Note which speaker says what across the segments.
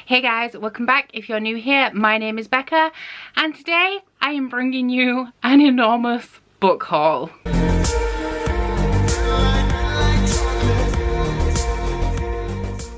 Speaker 1: Hey guys, welcome back. If you're new here, my name is Becca and today I am bringing you an enormous book haul.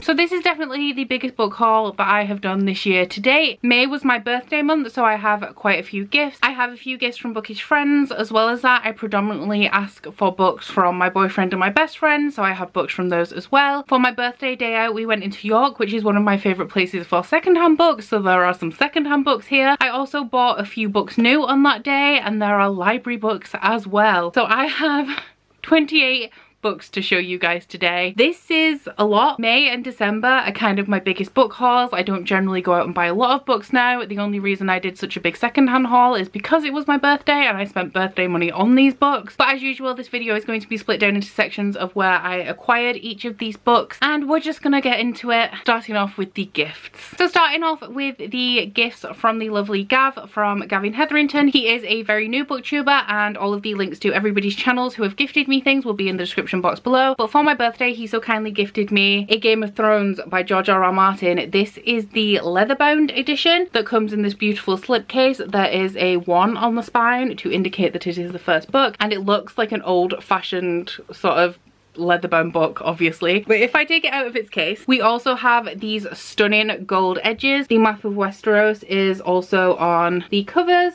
Speaker 1: So this is definitely the biggest book haul that I have done this year to date. May was my birthday month, so I have quite a few gifts. I have a few gifts from Bookish friends. As well as that, I predominantly ask for books from my boyfriend and my best friend, so I have books from those as well. For my birthday day out, we went into York, which is one of my favourite places for secondhand books, so there are some secondhand books here. I also bought a few books new on that day, and there are library books as well. So I have 28 books to show you guys today. This is a lot. May and December are kind of my biggest book hauls. I don't generally go out and buy a lot of books now. The only reason I did such a big secondhand haul is because it was my birthday and I spent birthday money on these books. But as usual, this video is going to be split down into sections of where I acquired each of these books, and we're just gonna get into it, starting off with the gifts. So starting off with the gifts from the lovely Gav from Gavin Hetherington. He is a very new booktuber, and all of the links to everybody's channels who have gifted me things will be in the description box below. But for my birthday, he so kindly gifted me A Game of Thrones by George R.R. Martin. This is the leather-bound edition that comes in this beautiful slipcase. There is a 1 on the spine to indicate that it is the first book, and it looks like an old-fashioned sort of leather-bound book, obviously. But if I take it out of its case, we also have these stunning gold edges. The map of Westeros is also on the covers.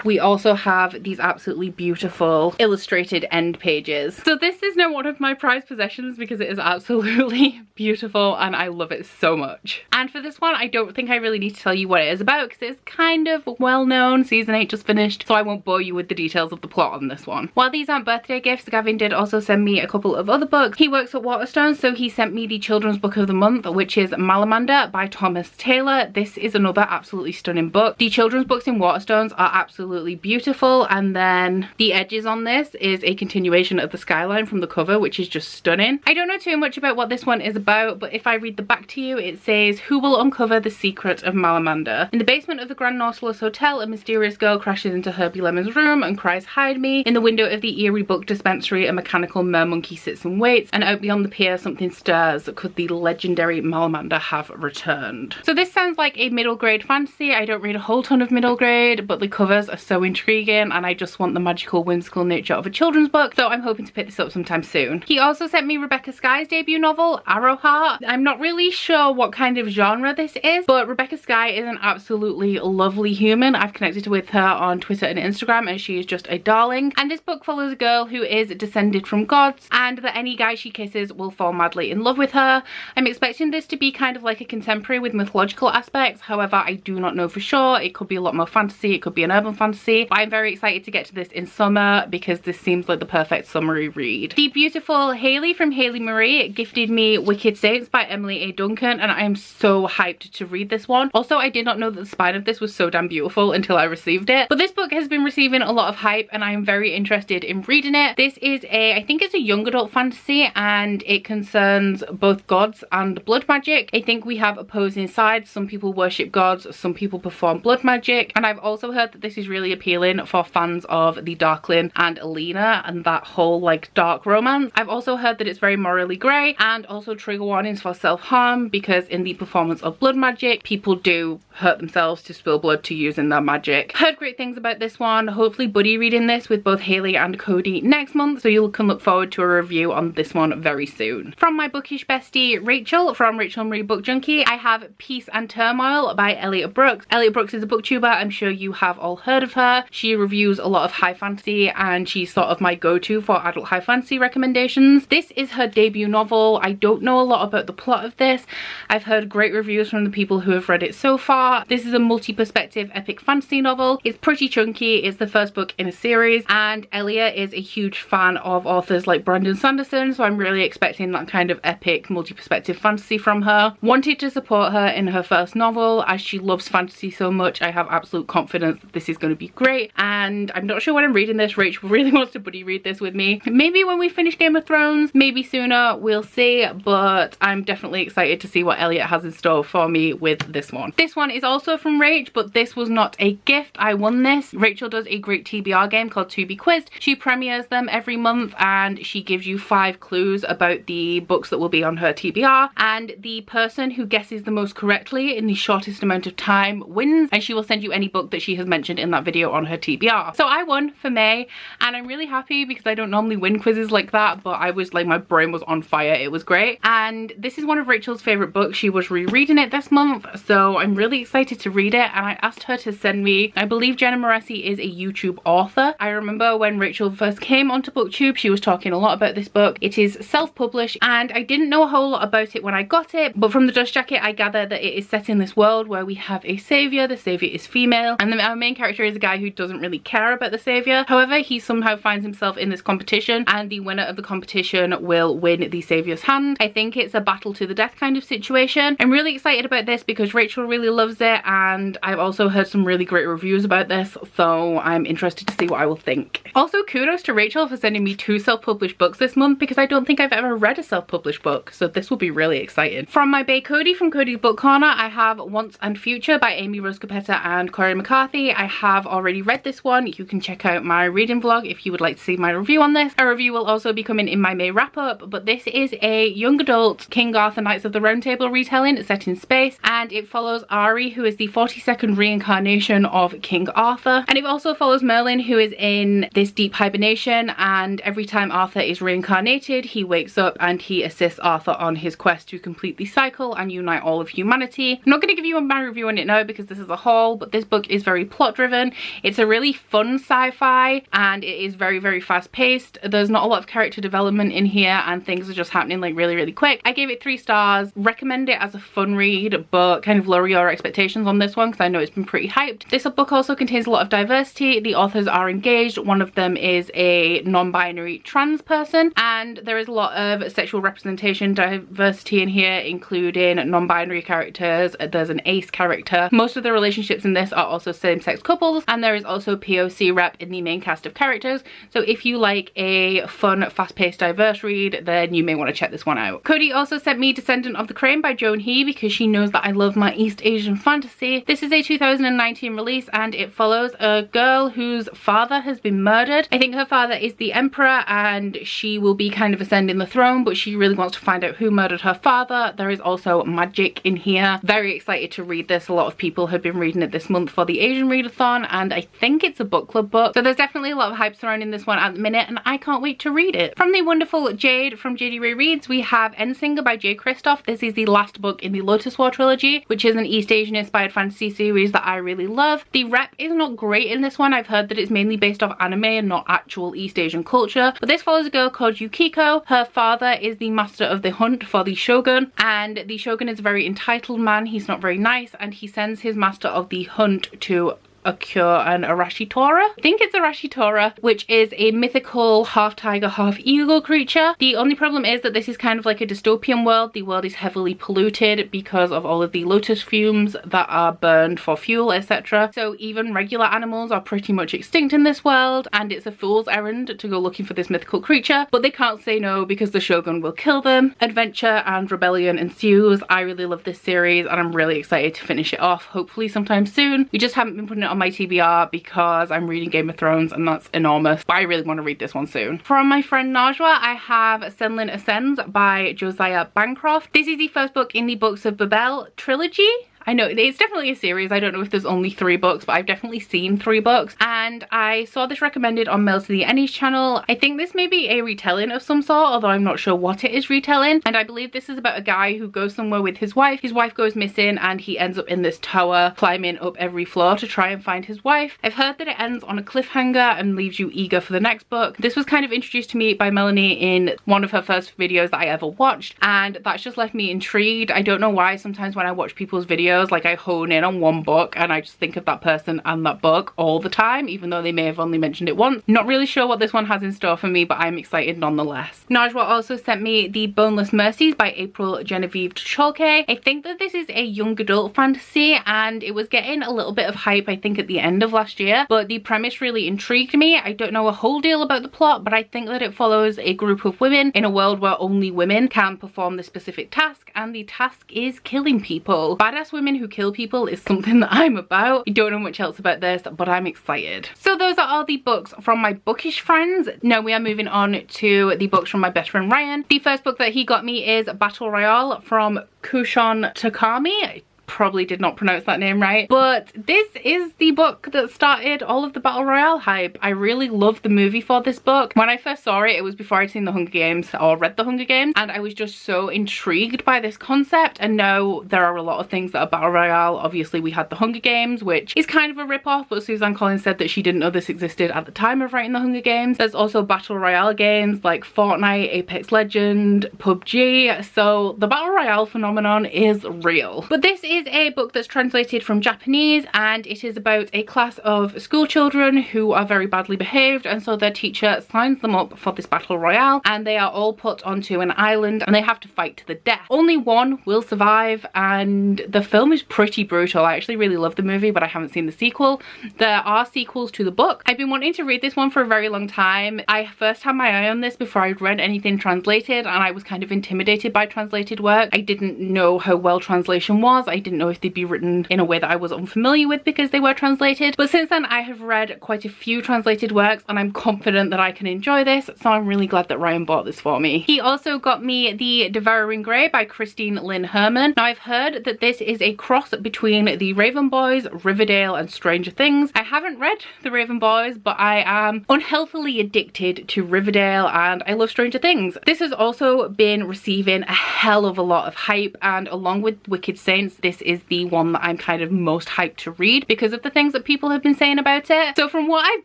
Speaker 1: We also have these absolutely beautiful illustrated end pages. So this is now one of my prized possessions because it is absolutely beautiful and I love it so much. And for this one, I don't think I really need to tell you what it is about because it's kind of well known. Season 8 just finished, so I won't bore you with the details of the plot on this one. While these aren't birthday gifts, Gavin did also send me a couple of other books. He works at Waterstones, so he sent me the children's book of the month, which is Malamander by Thomas Taylor. This is another absolutely stunning book. The children's books in Waterstones are absolutely beautiful, and then the edges on this is a continuation of the skyline from the cover, which is just stunning. I don't know too much about what this one is about, but if I read the back to you, it says, "Who will uncover the secret of Malamander? In the basement of the Grand Nautilus Hotel, a mysterious girl crashes into Herbie Lemon's room and cries, 'Hide me.' In the window of the eerie book dispensary, a mechanical mermonkey sits and waits, and out beyond the pier something stirs. Could the legendary Malamander have returned?" So this sounds like a middle grade fantasy. I don't read a whole ton of middle grade, but the covers are so intriguing and I just want the magical whimsical nature of a children's book, so I'm hoping to pick this up sometime soon. He also sent me Rebecca Sky's debut novel, Arrowheart. I'm not really sure what kind of genre this is, but Rebecca Sky is an absolutely lovely human. I've connected with her on Twitter and Instagram and she is just a darling. And this book follows a girl who is descended from gods and that any guy she kisses will fall madly in love with her. I'm expecting this to be kind of like a contemporary with mythological aspects, however I do not know for sure. It could be a lot more fantasy, it could be an urban fantasy. I'm very excited to get to this in summer because this seems like the perfect summery read. The beautiful Hayley from Hayley Marie gifted me Wicked Saints by Emily A. Duncan, and I am so hyped to read this one. Also, I did not know that the spine of this was so damn beautiful until I received it. But this book has been receiving a lot of hype and I am very interested in reading it. This is I think it's a young adult fantasy and it concerns both gods and blood magic. I think we have opposing sides. Some people worship gods, some people perform blood magic, and I've also heard that this is really appealing for fans of the Darkling and Alina and that whole like dark romance. I've also heard that it's very morally grey and also trigger warnings for self-harm because in the performance of blood magic, people do hurt themselves to spill blood to use in their magic. Heard great things about this one. Hopefully buddy reading this with both Hayley and Cody next month, so you can look forward to a review on this one very soon. From my bookish bestie Rachel from Rachel Marie Book Junkie, I have Peace and Turmoil by Elliot Brooks. Elliot Brooks is a booktuber. I'm sure you have all heard of her. She reviews a lot of high fantasy and she's sort of my go-to for adult high fantasy recommendations. This is her debut novel. I don't know a lot about the plot of this. I've heard great reviews from the people who have read it so far. This is a multi-perspective epic fantasy novel. It's pretty chunky. It's the first book in a series and Elliot is a huge fan of authors like Brandon Sanderson, so I'm really expecting that kind of epic multi-perspective fantasy from her. Wanted to support her in her first novel as she loves fantasy so much. I have absolute confidence that this is going to be great, and I'm not sure when I'm reading this. Rachel really wants to buddy read this with me. Maybe when we finish Game of Thrones, maybe sooner, we'll see, but I'm definitely excited to see what Elliot has in store for me with this one. This one is also from Rach, but this was not a gift. I won this. Rachel does a great TBR game called To Be Quizzed. She premieres them every month and she gives you 5 clues about the books that will be on her TBR, and the person who guesses the most correctly in the shortest amount of time wins, and she will send you any book that she has mentioned in that video on her TBR. So I won for May, and I'm really happy because I don't normally win quizzes like that, but I was like, my brain was on fire. It was great. And this is one of Rachel's favorite books. She was rereading it this month, so I'm really excited to read it, and I asked her to send me, I believe Jenna Moreci is a YouTube author. I remember when Rachel first came onto BookTube, she was talking a lot about this book. It is self-published, and I didn't know a whole lot about it when I got it, but from the dust jacket I gather that it is set in this world where we have a saviour. The saviour is female, and our main character is a guy who doesn't really care about the saviour. However, he somehow finds himself in this competition, and the winner of the competition will win the saviour's hand. I think it's a battle to the death kind of situation. I'm really excited about this because Rachel really loves it, and I've also heard some really great reviews about this, so I'm interested to see what I will think. Also, kudos to Rachel for sending me 2 self-published books this month, because I don't think I've ever read a self-published book, so this will be really exciting. From my bae Cody from Cody's Book Corner, I have Once and Future by Amy Rose Capetta and Corey McCarthy. I have already read this one. You can check out my reading vlog if you would like to see my review on this. A review will also be coming in my May wrap-up, but this is a young adult King Arthur Knights of the Round Table retelling set in space, and it follows Ari, who is the 42nd reincarnation of King Arthur, and it also follows Merlin, who is in this deep hibernation, and every time Arthur is reincarnated, he wakes up and he assists Arthur on his quest to complete the cycle and unite all of humanity. I'm not going to give you my review on it now because this is a haul, but this book is very plot driven. It's a really fun sci-fi, and it is very, very fast paced. There's not a lot of character development in here, and things are just happening like really, really quick. I gave it 3 stars. Recommend it as a fun read, but kind of lower your expectations on this one because I know it's been pretty hyped. This book also contains a lot of diversity. The authors are engaged. One of them is a non-binary trans person, and there is a lot of sexual representation diversity in here, including non-binary characters. There's an ace character. Most of the relationships in this are also same-sex couples, and there is also POC rep in the main cast of characters. So if you like a fun, fast-paced, diverse read, then you may want to check this one out. Cody also sent me Descendant of the Crane by Joan He because she knows that I love my East Asian fantasy. This is a 2019 release, and it follows a girl whose father has been murdered. I think her father is the emperor, and she will be kind of ascending the throne, but she really wants to find out who murdered her father. There is also magic in here. Very excited to read this. A lot of people have been reading it this month for the Asian Readathon, and I think it's a book club book, so there's definitely a lot of hype surrounding this one at the minute, and I can't wait to read it. From the wonderful Jade from JD Ray Reads, we have Endsinger by Jay Kristoff. This is the last book in the Lotus War trilogy, which is an East Asian inspired fantasy series that I really love. The rep is not great in this one. I've heard that it's mainly based off anime and not actual East Asian culture, but this follows a girl called Yukiko. Her father is the master of the hunt for the shogun, and the shogun is a very entitled man. He's not very nice, and he sends his master of the hunt to occur an Arashitora. I think it's Arashitora, which is a mythical half tiger, half eagle creature. The only problem is that this is kind of like a dystopian world. The world is heavily polluted because of all of the lotus fumes that are burned for fuel, etc. So even regular animals are pretty much extinct in this world, and it's a fool's errand to go looking for this mythical creature, but they can't say no because the shogun will kill them. Adventure and rebellion ensues. I really love this series, and I'm really excited to finish it off, hopefully sometime soon. We just haven't been putting it on my TBR because I'm reading Game of Thrones, and that's enormous, but I really want to read this one soon. From my friend Najwa, I have Senlin Ascends by Josiah Bancroft. This is the first book in the Books of Babel trilogy. I know it's definitely a series. I don't know if there's only 3 books, but I've definitely seen 3 books, and I saw this recommended on Mel to the Ennies channel. I think this may be a retelling of some sort, although I'm not sure what it is retelling, and I believe this is about a guy who goes somewhere with his wife. His wife goes missing, and he ends up in this tower climbing up every floor to try and find his wife. I've heard that it ends on a cliffhanger and leaves you eager for the next book. This was kind of introduced to me by Melanie in one of her first videos that I ever watched, and that's just left me intrigued. I don't know why sometimes when I watch people's videos videos, like I hone in on one book and I just think of that person and that book all the time, even though they may have only mentioned it once. Not really sure what this one has in store for me, but I'm excited nonetheless. Najwa also sent me The Boneless Mercies by April Genevieve Chalke. I think that this is a young adult fantasy and it was getting a little bit of hype, I think, at the end of last year, but the premise really intrigued me. I don't know a whole deal about the plot, but I think that it follows a group of women in a world where only women can perform this specific task, and the task is killing people. Badass women who kill people is something that I'm about. I don't know much else about this, but I'm excited. So those are all the books from my bookish friends. Now we are moving on to the books from my best friend Ryan. The first book that he got me is Battle Royale from Kushon Takami. Probably did not pronounce that name right, but this is the book that started all of the Battle Royale hype. I really loved the movie for this book. When I first saw it, it was before I'd seen The Hunger Games or read The Hunger Games, and I was just so intrigued by this concept. And now there are a lot of things that are Battle Royale. Obviously we had The Hunger Games, which is kind of a rip-off, but Suzanne Collins said that she didn't know this existed at the time of writing The Hunger Games. There's also Battle Royale games like Fortnite, Apex Legends, PUBG, so the Battle Royale phenomenon is real. But this is a book that's translated from Japanese, and it is about a class of school children who are very badly behaved, and so their teacher signs them up for this battle royale, and they are all put onto an island and they have to fight to the death. Only one will survive, and the film is pretty brutal. I actually really love the movie, but I haven't seen the sequel. There are sequels to the book. I've been wanting to read this one for a very long time. I first had my eye on this before I'd read anything translated, and I was kind of intimidated by translated work. I didn't know how well translation was. I didn't know if they'd be written in a way that I was unfamiliar with because they were translated. But since then I have read quite a few translated works and I'm confident that I can enjoy this, so I'm really glad that Ryan bought this for me. He also got me The Devouring Grey by Christine Lynn Herman. Now I've heard that this is a cross between The Raven Boys, Riverdale and Stranger Things. I haven't read The Raven Boys, but I am unhealthily addicted to Riverdale and I love Stranger Things. This has also been receiving a hell of a lot of hype, and along with Wicked Saints, this is the one that I'm kind of most hyped to read because of the things that people have been saying about it. So from what I've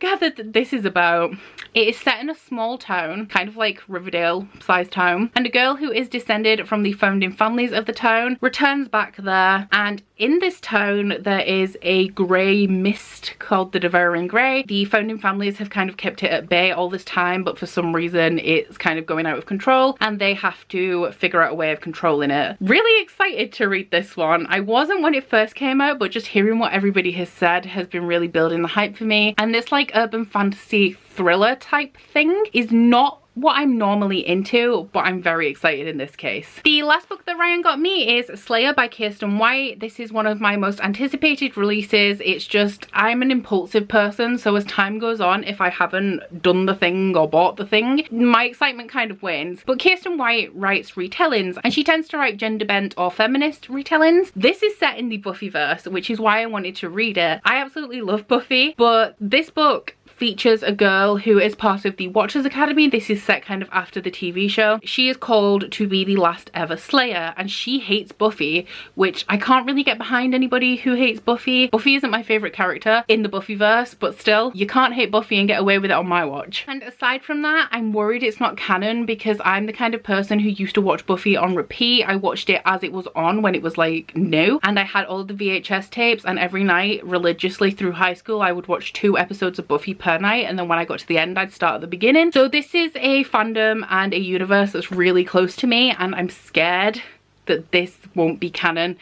Speaker 1: gathered that this is about, it is set in a small town, kind of like Riverdale sized town, and a girl who is descended from the founding families of the town returns back there, and in this town there is a grey mist called the Devouring Grey. The founding families have kind of kept it at bay all this time, but for some reason it's kind of going out of control and they have to figure out a way of controlling it. Really excited to read this one. I wasn't when it first came out, but just hearing what everybody has said has been really building the hype for me. And this like urban fantasy thriller type thing is not what I'm normally into, but I'm very excited in this case. The last book that Ryan got me is Slayer by Kirsten White. This is one of my most anticipated releases. It's just, I'm an impulsive person, so as time goes on, if I haven't done the thing or bought the thing, my excitement kind of wanes. But Kirsten White writes retellings, and she tends to write gender bent or feminist retellings. This is set in the Buffyverse, which is why I wanted to read it. I absolutely love Buffy, but this book features a girl who is part of the Watchers Academy. This is set kind of after the TV show. She is called to be the last ever Slayer, and she hates Buffy, which I can't really get behind anybody who hates Buffy. Buffy isn't my favourite character in the Buffyverse, but still, you can't hate Buffy and get away with it on my watch. And aside from that, I'm worried it's not canon because I'm the kind of person who used to watch Buffy on repeat. I watched it as it was on when it was like new, and I had all the VHS tapes, and every night religiously through high school I would watch 2 episodes of Buffy per night, and then when I got to the end I'd start at the beginning. So this is a fandom and a universe that's really close to me, and I'm scared that this won't be canon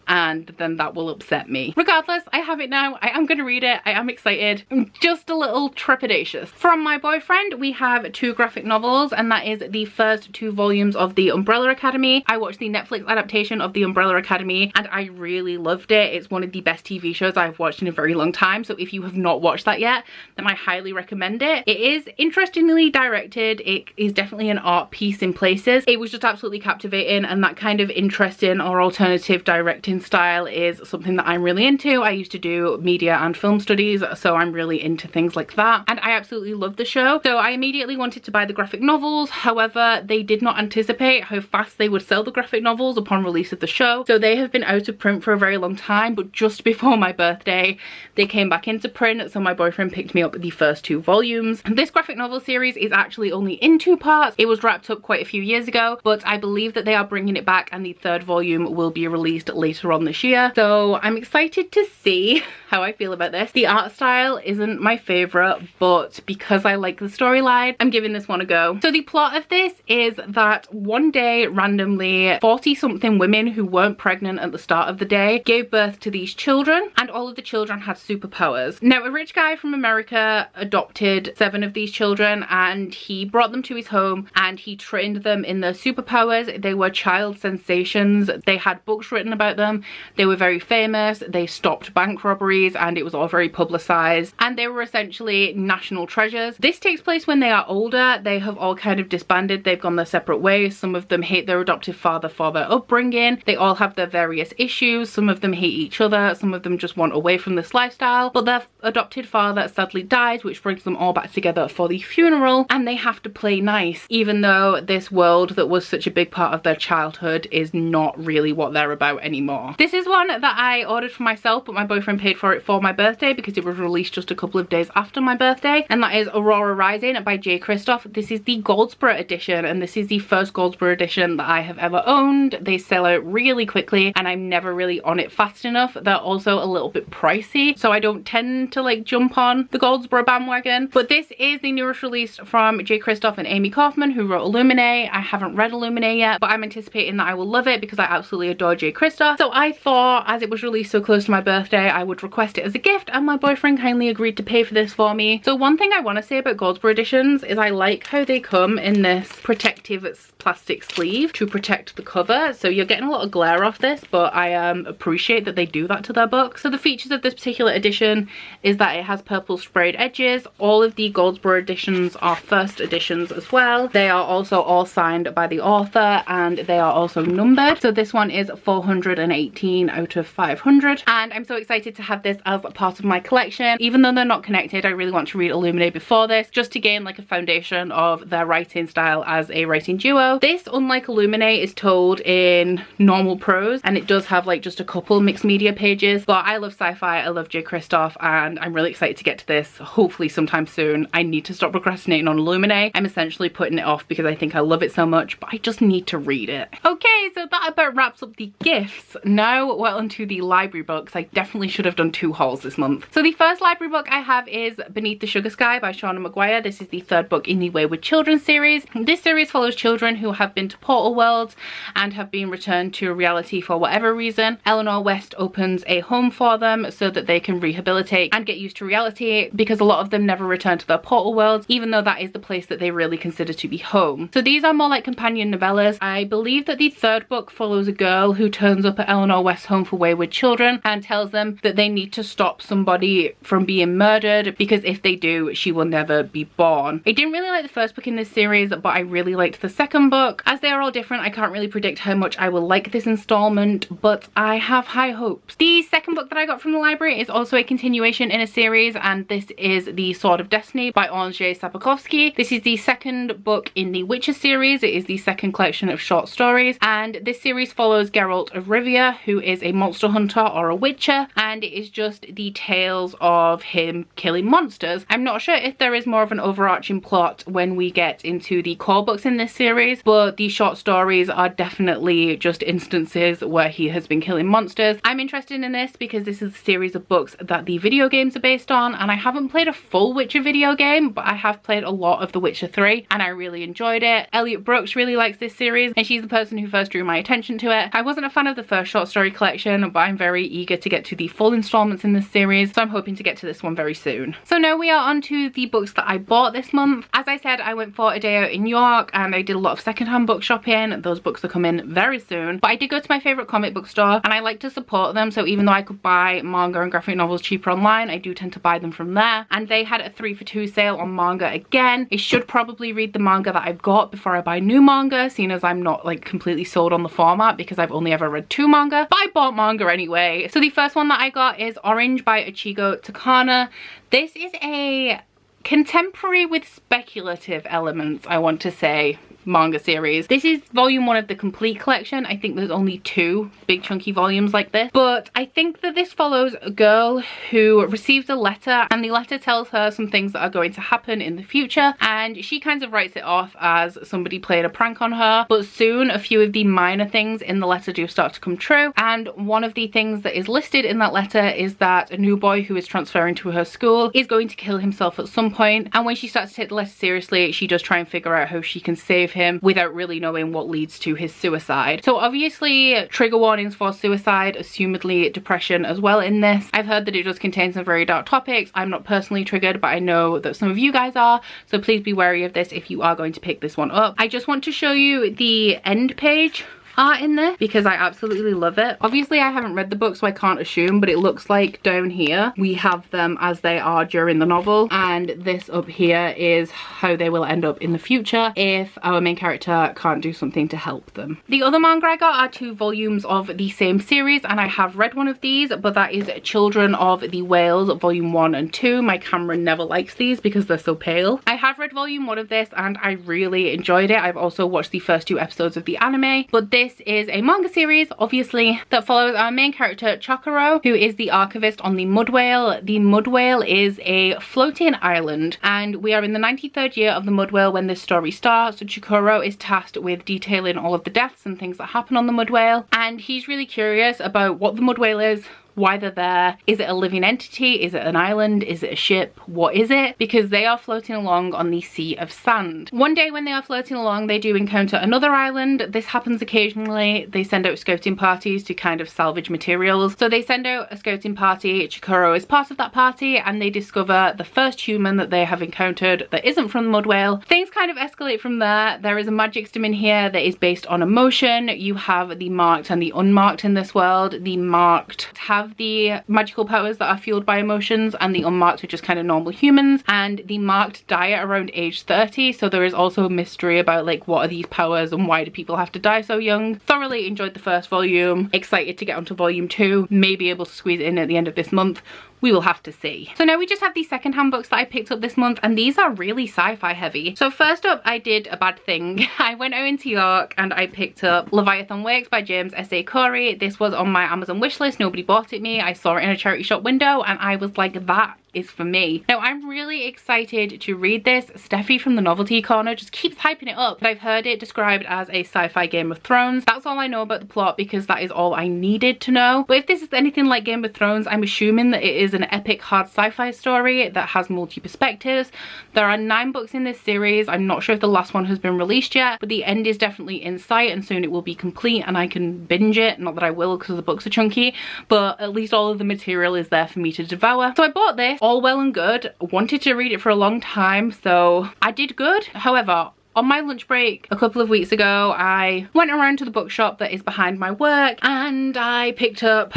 Speaker 1: and then that will upset me. Regardless, I have it now. I am going to read it. I am excited. I'm just a little trepidatious. From my boyfriend, we have 2 graphic novels, and that is the first 2 volumes of The Umbrella Academy. I watched the Netflix adaptation of The Umbrella Academy and I really loved it. It's one of the best TV shows I've watched in a very long time, so if you have not watched that yet, then I highly recommend it. It is interestingly directed. It is definitely an art piece in places. It was just absolutely captivating, and that kind of interesting or alternative directing style is something that I'm really into. I used to do media and film studies, so I'm really into things like that, and I absolutely love the show. So I immediately wanted to buy the graphic novels. However, they did not anticipate how fast they would sell the graphic novels upon release of the show, so they have been out of print for a very long time, but just before my birthday they came back into print, so my boyfriend picked me up the first 2 volumes. This graphic novel series is actually only in 2 parts. It was wrapped up quite a few years ago, but I believe that they are bringing it back and the 3rd volume will be released later later on this year. So I'm excited to see how I feel about this. The art style isn't my favorite, but because I like the storyline, I'm giving this one a go. So the plot of this is that one day, randomly, 40-something women who weren't pregnant at the start of the day gave birth to these children, and all of the children had superpowers. Now, a rich guy from America adopted 7 of these children, and he brought them to his home and he trained them in their superpowers. They were child sensations. They had books written about them. They were very famous. They stopped bank robberies, and it was all very publicized, and they were essentially national treasures. This takes place when they are older. They have all kind of disbanded. They've gone their separate ways. Some of them hate their adoptive father for their upbringing. They all have their various issues. Some of them hate each other. Some of them just want away from this lifestyle, but their adopted father sadly dies, which brings them all back together for the funeral, and they have to play nice, even though this world that was such a big part of their childhood is not really what they're about anymore. This is one that I ordered for myself, but my boyfriend paid for it for my birthday because it was released just a couple of days after my birthday, and that is Aurora Rising by J. Kristoff. This is the Goldsboro edition, and this is the first Goldsboro edition that I have ever owned. They sell out really quickly, and I'm never really on it fast enough. They're also a little bit pricey, so I don't tend to like jump on the Goldsboro bandwagon. But this is the newest release from J. Kristoff and Amy Kaufman, who wrote Illuminae. I haven't read Illuminae yet, but I'm anticipating that I will love it because I absolutely adore J. Kristoff. So I thought, as it was released so close to my birthday, I would request it as a gift, and my boyfriend kindly agreed to pay for this for me. So one thing I want to say about Goldsboro editions is I like how they come in this protective plastic sleeve to protect the cover, so you're getting a lot of glare off this, but I appreciate that they do that to their books. So the features of this particular edition is that it has purple sprayed edges. All of the Goldsboro editions are first editions as well. They are also all signed by the author, and they are also numbered. So this one is 418 out of 500, and I'm so excited to have this as a part of my collection. Even though they're not connected, I really want to read Illuminae before this, just to gain like a foundation of their writing style as a writing duo. This, unlike Illuminae, is told in normal prose, and it does have like just a couple mixed media pages, but I love sci-fi, I love J. Kristoff, and I'm really excited to get to this hopefully sometime soon. I need to stop procrastinating on Illuminae. I'm essentially putting it off because I think I love it so much, but I just need to read it. Okay, so that about wraps up the gifts. Now we're onto the library books. I definitely should have done 2 hauls this month. So the first library book I have is Beneath the Sugar Sky by Shauna Maguire. This is the 3rd book in the Wayward Children series. This series follows children who have been to portal worlds and have been returned to reality for whatever reason. Eleanor West opens a home for them so that they can rehabilitate and get used to reality, because a lot of them never return to their portal worlds, even though that is the place that they really consider to be home. So these are more like companion novellas. I believe that the 3rd book follows a girl who turns up at Eleanor West's home for wayward children and tells them that they need to stop somebody from being murdered, because if they do, she will never be born. I didn't really like the 1st book in this series, but I really liked the 2nd book. As they are all different, I can't really predict how much I will like this installment, but I have high hopes. The 2nd book that I got from the library is also a continuation in a series, and this is The Sword of Destiny by Andrzej Sapkowski. This is the 2nd book in the Witcher series. It is the 2nd collection of short stories, and this series follows Geralt of Rivia, who is a monster hunter or a witcher, and it is just the tales of him killing monsters. I'm not sure if there is more of an overarching plot when we get into the core books in this series, but the short stories are definitely just instances where he has been killing monsters. I'm interested in this because this is a series of books that the video games are based on, and I haven't played a full Witcher video game, but I have played a lot of The Witcher 3 and I really enjoyed it. Elliot Brooks really likes this series, and she's the person who first drew my attention to it. I wasn't a fan of the first short story collection, but I'm very eager to get to the full installments in this series, so I'm hoping to get to this one very soon. So now we are on to the books that I bought this month. As I said, I went for a day out in York and I did a lot of secondhand book shopping. Those books are coming very soon, but I did go to my favourite comic book store, and I like to support them, so even though I could buy manga and graphic novels cheaper online, I do tend to buy them from there. And they had a 3 for 2 sale on manga again. I should probably read the manga that I've got before I buy new manga, seeing as I'm not like completely sold on the format because I've only ever read 2 manga, but I bought manga anyway. So the first one that I got is Orange by Ichigo Takana. This is a contemporary with speculative elements, I want to say. manga series. This is volume 1 of the complete collection. I think there's only 2 big chunky volumes like this, but I think that this follows a girl who receives a letter, and the letter tells her some things that are going to happen in the future, and she kind of writes it off as somebody playing a prank on her. But soon a few of the minor things in the letter do start to come true, and one of the things that is listed in that letter is that a new boy who is transferring to her school is going to kill himself at some point, and when she starts to take the letter seriously, she does try and figure out how she can save him without really knowing what leads to his suicide. So obviously trigger warnings for suicide, assumedly depression as well in this. I've heard that it does contain some very dark topics. I'm not personally triggered, but I know that some of you guys are, so please be wary of this if you are going to pick this one up. I just want to show you the end page art in there because I absolutely love it. Obviously I haven't read the book, so I can't assume, but it looks like down here we have them as they are during the novel, and this up here is how they will end up in the future if our main character can't do something to help them. The other manga I got are 2 volumes of the same series, and I have read one of these, but that is Children of the Whales volume 1 and 2. My camera never likes these because they're so pale. I have read volume 1 of this and I really enjoyed it. I've also watched the first 2 episodes of the anime, but this is a manga series, obviously, that follows our main character Chokoro, who is the archivist on the Mud Whale. The Mud Whale is a floating island, and we are in the 93rd year of the Mud Whale when this story starts. So Chokoro is tasked with detailing all of the deaths and things that happen on the Mud Whale, and he's really curious about what the Mud Whale is, why they're there. Is it a living entity? Is it an island? Is it a ship? What is it? Because they are floating along on the sea of sand. One day when they are floating along, they do encounter another island. This happens occasionally. They send out scouting parties to kind of salvage materials. So they send out a scouting party. Chikoro is part of that party, and they discover the first human that they have encountered that isn't from the Mud Whale. Things kind of escalate from there. There is a magic system in here that is based on emotion. You have the marked and the unmarked in this world. The marked have the magical powers that are fueled by emotions, and the unmarked are just kind of normal humans, and the marked die at around age 30, so there is also a mystery about like what are these powers and why do people have to die so young. Thoroughly enjoyed the first volume, excited to get onto volume 2, may be able to squeeze it in at the end of this month. We will have to see. So now we just have these secondhand books that I picked up this month, and these are really sci-fi heavy. So first up, I did a bad thing. I went out into York and I picked up Leviathan Wakes by James S.A. Corey. This was on my Amazon wishlist. Nobody bought it me. I saw it in a charity shop window and I was like, that is for me. Now I'm really excited to read this. Steffi from the Novelty Corner just keeps hyping it up, but I've heard it described as a sci-fi Game of Thrones. That's all I know about the plot because that is all I needed to know. But if this is anything like Game of Thrones, I'm assuming that it is an epic hard sci-fi story that has multi-perspectives. There are 9 books in this series. I'm not sure if the last one has been released yet, but the end is definitely in sight and soon it will be complete and I can binge it. Not that I will because the books are chunky, but at least all of the material is there for me to devour. So I bought this. All well and good. Wanted to read it for a long time, so I did good. However, on my lunch break a couple of weeks ago, I went around to the bookshop that is behind my work and I picked up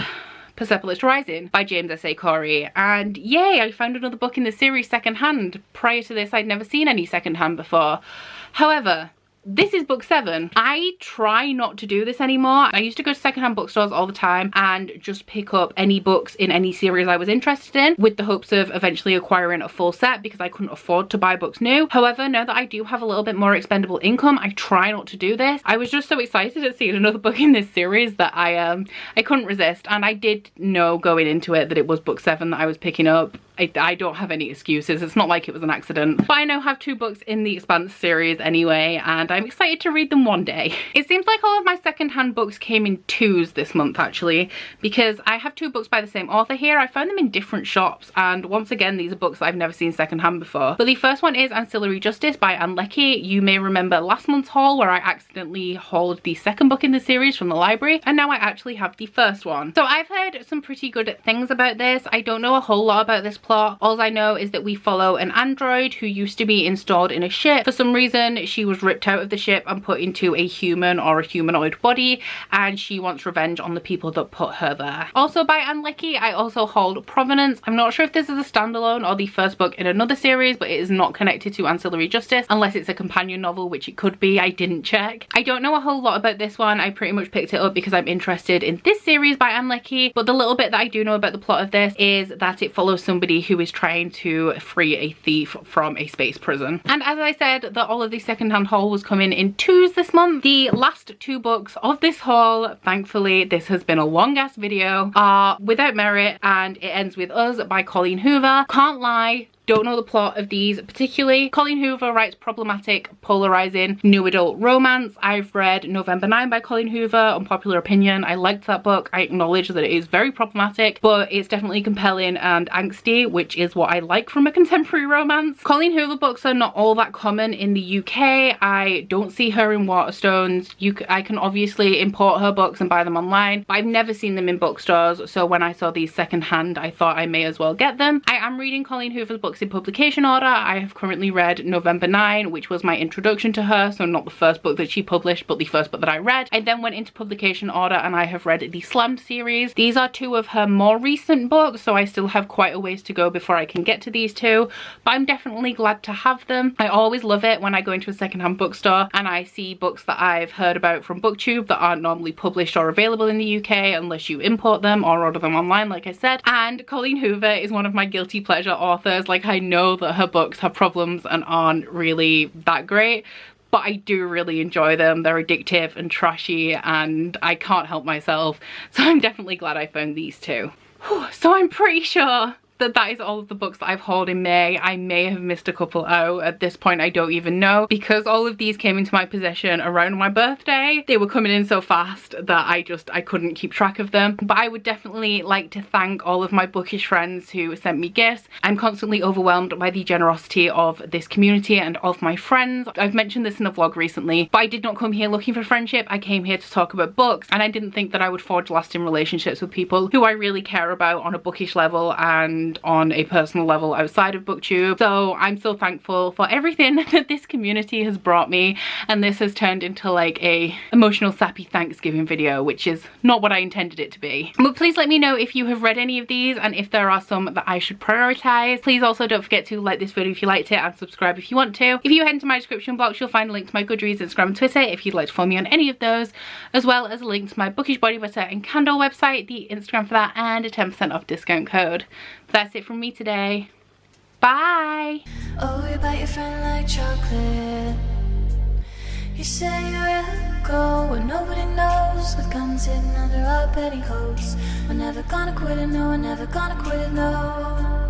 Speaker 1: Persepolis Rising by James S.A. Corey, and yay, I found another book in the series secondhand. Prior to this, I'd never seen any secondhand before. However, this is book 7. I try not to do this anymore. I used to go to secondhand bookstores all the time and just pick up any books in any series I was interested in with the hopes of eventually acquiring a full set because I couldn't afford to buy books new. However, now that I do have a little bit more expendable income, I try not to do this. I was just so excited at seeing another book in this series that I couldn't resist, and I did know going into it that it was book 7 that I was picking up. I don't have any excuses. It's not like it was an accident. But I now have 2 books in the Expanse series anyway, and I'm excited to read them one day. It seems like all of my secondhand books came in 2s this month actually, because I have 2 books by the same author here. I found them in different shops, and once again these are books that I've never seen secondhand before. But the first one is Ancillary Justice by Anne Leckie. You may remember last month's haul where I accidentally hauled the second book in the series from the library, and now I actually have the first one. So I've heard some pretty good things about this. I don't know a whole lot about this plot. All I know is that we follow an android who used to be installed in a ship. For some reason she was ripped out of the ship and put into a human or a humanoid body, and she wants revenge on the people that put her there. Also by Anne Leckie, I also hauled Provenance. I'm not sure if this is a standalone or the first book in another series, but it is not connected to Ancillary Justice unless it's a companion novel, which it could be. I didn't check. I don't know a whole lot about this one. I pretty much picked it up because I'm interested in this series by Anne Leckie, but the little bit that I do know about the plot of this is that it follows somebody lady who is trying to free a thief from a space prison. And as I said, that all of the secondhand haul was coming in twos this month. The last 2 books of this haul, thankfully this has been a long ass video, are Without Merit and It Ends With Us by Colleen Hoover. Can't lie, don't know the plot of these particularly. Colleen Hoover writes problematic, polarizing, new adult romance. I've read November 9 by Colleen Hoover, unpopular opinion. I liked that book. I acknowledge that it is very problematic, but it's definitely compelling and angsty, which is what I like from a contemporary romance. Colleen Hoover books are not all that common in the UK. I don't see her in Waterstones. I can obviously import her books and buy them online, but I've never seen them in bookstores, so when I saw these secondhand, I thought I may as well get them. I am reading Colleen Hoover's books in publication order. I have currently read November 9, which was my introduction to her, so not the first book that she published, but the first book that I read. I then went into publication order and I have read the Slammed series. These are 2 of her more recent books, so I still have quite a ways to go before I can get to these 2, but I'm definitely glad to have them. I always love it when I go into a secondhand bookstore and I see books that I've heard about from BookTube that aren't normally published or available in the UK unless you import them or order them online, like I said. And Colleen Hoover is one of my guilty pleasure authors. Like, I know that her books have problems and aren't really that great, but I do really enjoy them. They're addictive and trashy and I can't help myself, so I'm definitely glad I found these 2. So I'm pretty sure that is all of the books that I've hauled in May. I may have missed a couple out. At this point I don't even know, because all of these came into my possession around my birthday. They were coming in so fast that I couldn't keep track of them. But I would definitely like to thank all of my bookish friends who sent me gifts. I'm constantly overwhelmed by the generosity of this community and of my friends. I've mentioned this in a vlog recently, but I did not come here looking for friendship. I came here to talk about books, and I didn't think that I would forge lasting relationships with people who I really care about on a bookish level and on a personal level outside of BookTube. So I'm so thankful for everything that this community has brought me, and this has turned into like a emotional sappy Thanksgiving video, which is not what I intended it to be. But please let me know if you have read any of these and if there are some that I should prioritize. Please also don't forget to like this video if you liked it and subscribe if you want to. If you head into my description box, you'll find a link to my Goodreads, Instagram and Twitter if you'd like to follow me on any of those, as well as a link to my Bookish body butter and candle website, the Instagram for that, and a 10% off discount code. That's it from me today. Bye!
Speaker 2: Oh, you bite your friend like chocolate. You say you'll go where nobody knows, with guns hidden under our petticoats. We're never gonna quit it, no, we're never gonna quit it, no.